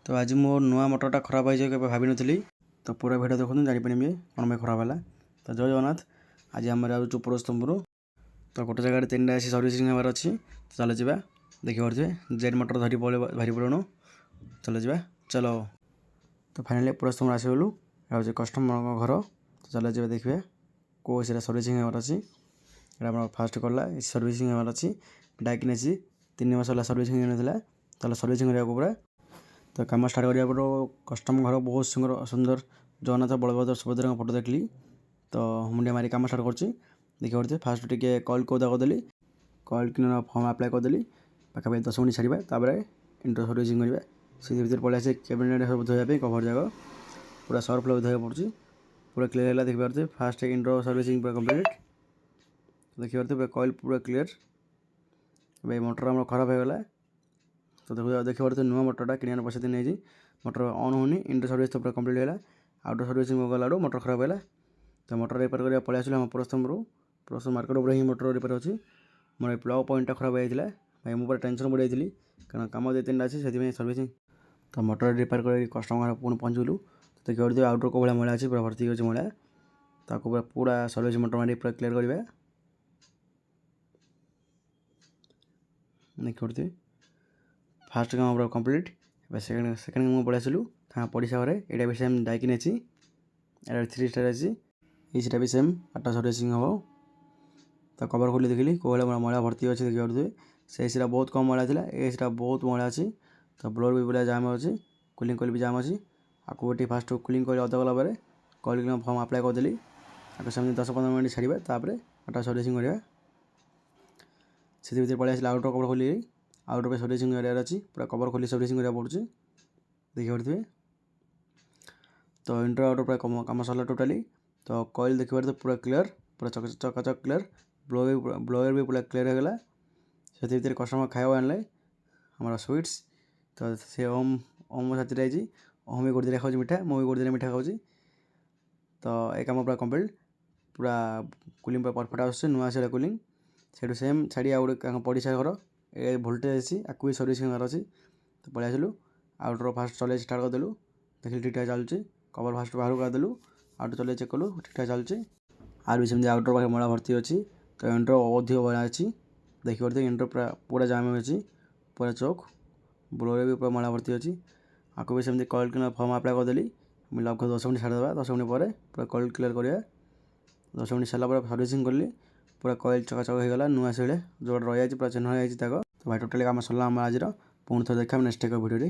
तो आज मोर नुआ मोटरटा खराब हो के भाभी नी तो पूरा भिडियो देखो जापर कौन भाई खराब है। तो जय जगन्नाथ। आज आम जाऊँ पुरस्तमपुर। तो गोटे जगह 3टा आसी सर्विसिंग हमार अच्छी। तो चलो जा देखी पारे जेड मोटर धरी भारी पड़ू। चलो जा चलो। तो फाइनाली पुरस्तमपुर आसगलु हूँ कस्टमर घर। तो चलो जा देखिए कौ सर्विसिंग हमार अच्छी। फास्ट कला सर्विसिंग हमार अच्छी डाकिन अच्छी 3 मास है सर्विसिंग होता। चलो सर्विसिंग करने पूरा। तो कम स्टार्ट करा कस्टमर घर बहुत सुंदर जगन्नाथ बलभद्र सुभद्रा फोटो देखली। तो मुंडिया मारी कम स्टार्ट कर देखिए पड़ते फास्ट टे कॉल कौदा करदेली कॉल क्लीनर फॉर्म अप्लाई करदेली पाखापाखि 10 मिनट छाड़ा इंटर सर्विसिंग करवा से पलि आसे कैबिनेट सब धोवाई कभर जाक पूरा सर्फ लगे धोया पड़ी पूरा क्लीयर है। देखिए फास्ट इंटर सर्विसिंग पूरा कंप्लीट देखिए पूरा कॉल पूरा क्लीयर। भाई मोटर आम खराब हो गला। तो देखिए नुआ मोटरटा कि पैसा दिन नहीं मोटर ऑन होनी इंटर सर्विस तो पूरा कंप्लीट है। आउटर सर्विसिंग गला मोटर खराब है। तो मोटर रिपेयर करने पलि आसलु आम पुरस्तम मार्केट उपर ही मोटर रिपेयर अच्छी। मोर प्लग पॉइंटा खराब होता है भाई मुझे टेंशन पड़ जाती कारण कम 2-3टा अच्छी से सर्विसिंग। तो मोटर रिपेयर कर कस्टमर पुणी पहुँचलु। तो देखिए आउटर को भाई मैला अच्छी पूरा भर्ती अच्छी मैला ताको पूरा सर्विस मोटर मारी पूरा क्लीयर करवा देखिए फास्ट काम पूरा कंप्लीट। सेकेंड मुझे पलि आसलु हाँ पड़ोसा घरे यहाँ भी सेम डाइकिन अच्छी 3 स्टार अच्छी ये भी सेम 8टा सर्विसिंग हम। तो कवर खोली देखिली कौ भाई मैला भर्ती अच्छे देखिए से सीटा बहुत कम मैला था ए सीटा बहुत मैला अच्छी। तो ब्लोर भी पूरा जाम अच्छी कूलिंग कॉइल भी जाम अच्छी आपको गोटे फास्ट कूलिंग कॉइल अदा गला कॉइल क्लीनर फॉर्म अप्लाई करदेली आपको सेमती 10-15 मिनट छाड़ा तापर 8टा सर्विसिंग करवा से पलि आस आउटर कवर खोली आउटर पे सर्विसिंग करार अच्छी पूरा कवर खोली सर्विसिंग करा पड़े देखिए पड़े। तो इंटर आउटर पूरा कम सरला टोटाली। तो कॉइल देखिए तो पूरा क्लीयर पूरा चकाचक क्लीयर ब्लोअर भी पूरा क्लीयर हो गला से कस्टमर खाया आनले हमारा स्वीट्स। तो से ओम ओम साथी आई ओम भी गोटे दिन खाऊँ मिठा मुझे गोटे दिन मिठा खाऊँ। तो ये कम पूरा कंप्लीट पूरा कूलिंग पूरा परफेक्ट आस नुआ आसा कूलिंग से सेम छाड़ी आ गए पड़ोसा घर ए भोल्टेज अच्छी आपको भी सर्विसिंग अच्छी। तो पलि आसलु आउटर फास्ट चले स्टार्ट करदेलु देखिए ठीक ठाक चलुची कवर फास्ट बाहर करदेलु आउटर चले चेक कलु ठीक ठाक चलुची आर भी सेमती आउटर पाखे मैला भर्ती अच्छी। तो इंटर अधिक मैला अच्छी देखिए पड़ते इंटर पूरा जाम अच्छी पूरा चौक ब्लोअर भी पूरा मैला भर्ती अच्छी आपको भी सेमती कॉइल क्लीनर फॉर्म अप्लाई करदेली लगभग 10 मिनट छाड़ा 10 मिनट पर पूरा कॉइल क्लीयर करवा 10 मिनट सारा सर्विसिंग कली पूरा कॉइल चकाचक होगा नुआ से जो रही पूरा चिन्ह हो। तो भाई टोटाली काम सरला आम आज पुणी थे देखा नेक्स्ट एक वीडियो।